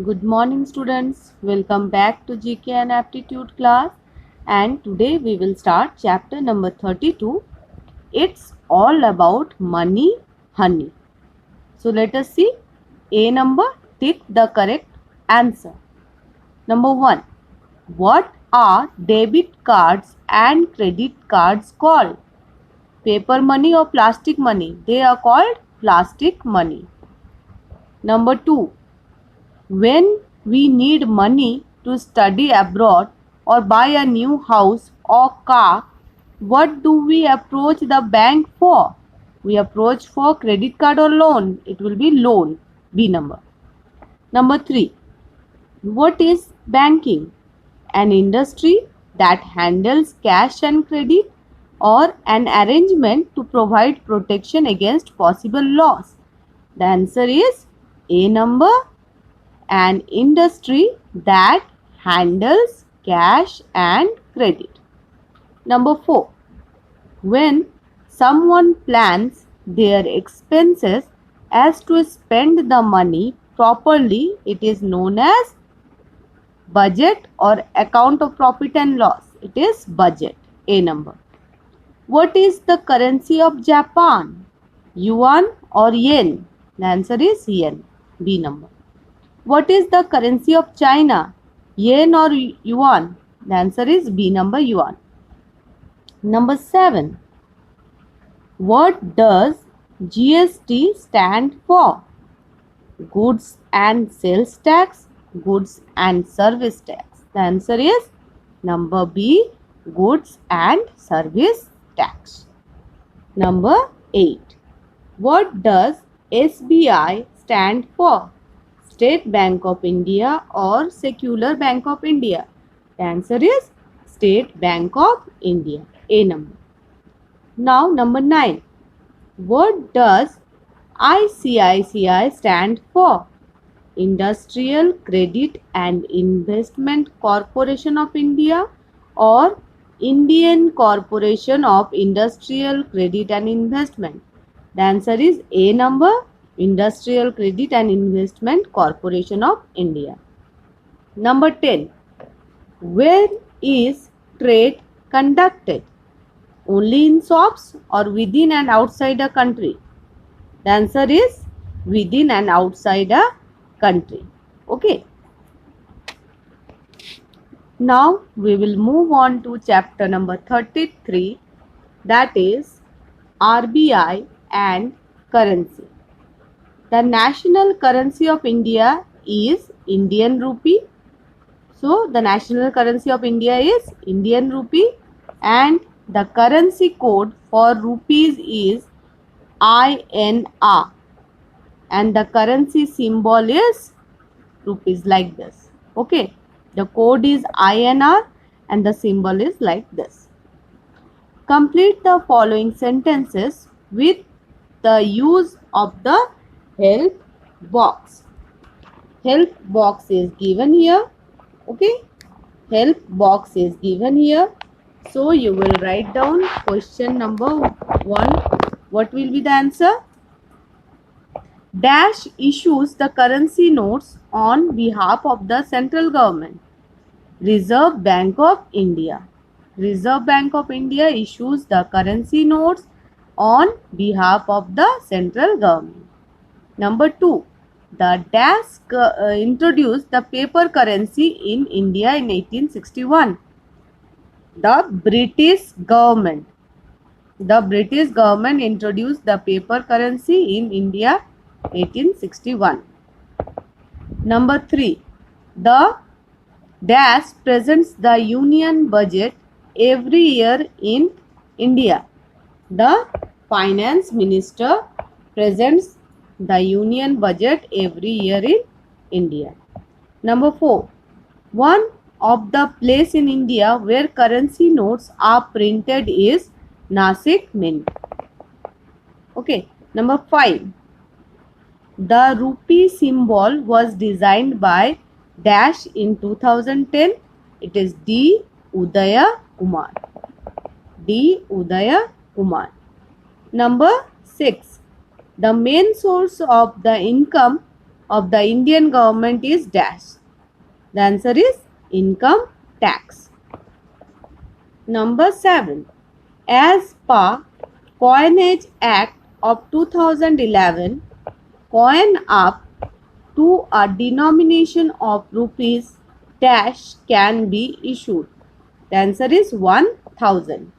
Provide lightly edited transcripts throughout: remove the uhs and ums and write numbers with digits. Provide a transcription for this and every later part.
Good morning students. Welcome back to GK and aptitude class, and today we will start chapter number 32. It's all about money, honey. So let us see A number, tick the correct answer. Number 1. What are debit cards and credit cards called? Paper money or plastic money? They are called plastic money. Number 2. When we need money to study abroad or buy a new house or car, what do we approach the bank for? We approach for credit card or loan. It will be loan, B number. Number 3. What is banking? An industry that handles cash and credit, or an arrangement to provide protection against possible loss? The answer is A number, an industry that handles cash and credit. Number 4. When someone plans their expenses as to spend the money properly, it is known as budget or account of profit and loss. It is budget, A number. What is the currency of Japan? Yuan or yen? The answer is yen, B number. What is the currency of China? Yen or yuan? The answer is B number, yuan. Number 7. What does GST stand for? Goods and sales tax, goods and service tax. The answer is number B, goods and service tax. Number 8. What does SBI stand for? State Bank of India or Secular Bank of India? The answer is State Bank of India, A number. Now number 9. What does ICICI stand for? Industrial Credit and Investment Corporation of India or Indian Corporation of Industrial Credit and Investment? The answer is A number, Industrial Credit and Investment Corporation of India. Number 10. Where is trade conducted? Only in shops or within and outside a country? The answer is within and outside a country. Okay. Now we will move on to chapter number 33, that is RBI and currency. The national currency of India is Indian rupee. So the national currency of India is Indian rupee, and the currency code for rupees is INR, and the currency symbol is rupees, like this. Okay, the code is INR and the symbol is like this. Complete the following sentences with the use of the help box. Help box is given here. Okay, help box is given here. So you will write down question number 1. What will be the answer? Dash issues the currency notes on behalf of the central government. Reserve Bank of India. Reserve Bank of India issues the currency notes on behalf of the central government. Number 2. The dash introduced the paper currency in India in 1861. The British government. The British government introduced the paper currency in India 1861. Number 3. The dash presents the union budget every year in India. The finance minister presents the union budget every year in India. Number 4. One of the place in India where currency notes are printed is Nasik Mint. Okay. Number 5. The rupee symbol was designed by dash in 2010. It is D. Udaya Kumar. D. Udaya Kumar. Number 6. The main source of the income of the Indian government is dash. The answer is income tax. Number 7. As per Coinage Act of 2011, coin up to a denomination of rupees dash can be issued. The answer is 1000.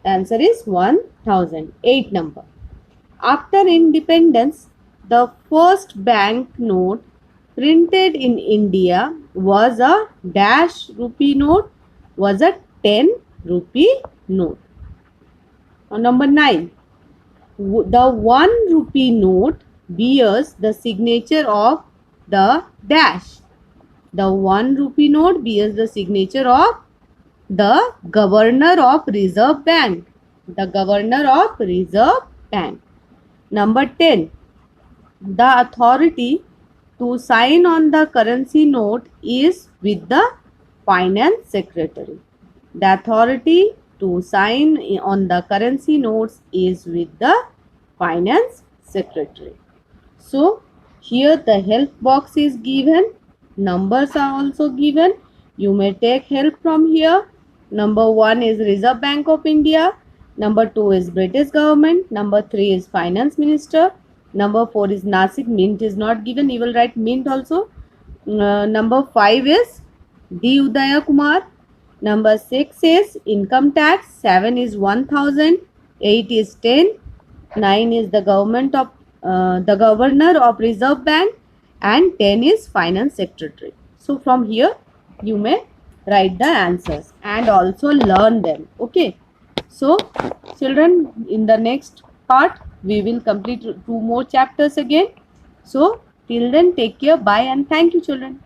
The answer is 1000. 8 number. After independence, the first bank note printed in India was a dash rupee note, was a 10 rupee note. Number 9. The 1 rupee note bears the signature of the dash. The 1 rupee note bears the signature of the Governor of Reserve Bank. The Governor of Reserve Bank. Number 10. The authority to sign on the currency note is with the Finance Secretary. The authority to sign on the currency notes is with the Finance Secretary. So, here the help box is given. Numbers are also given. You may take help from here. Number 1 is Reserve Bank of India. Number 2 is British government. Number 3 is Finance Minister. Number 4 is Nasik. Mint is not given. You will write mint also. Number 5 is D. Udaya Kumar. Number 6 is income tax. 7 is 1000. 8 is 10. 9 is the Governor of Reserve Bank, and 10 is Finance Secretary. So from here you may write the answers and also learn them. Okay. So children, in the next part we will complete 2 more chapters again. So till then, take care. Bye and thank you children.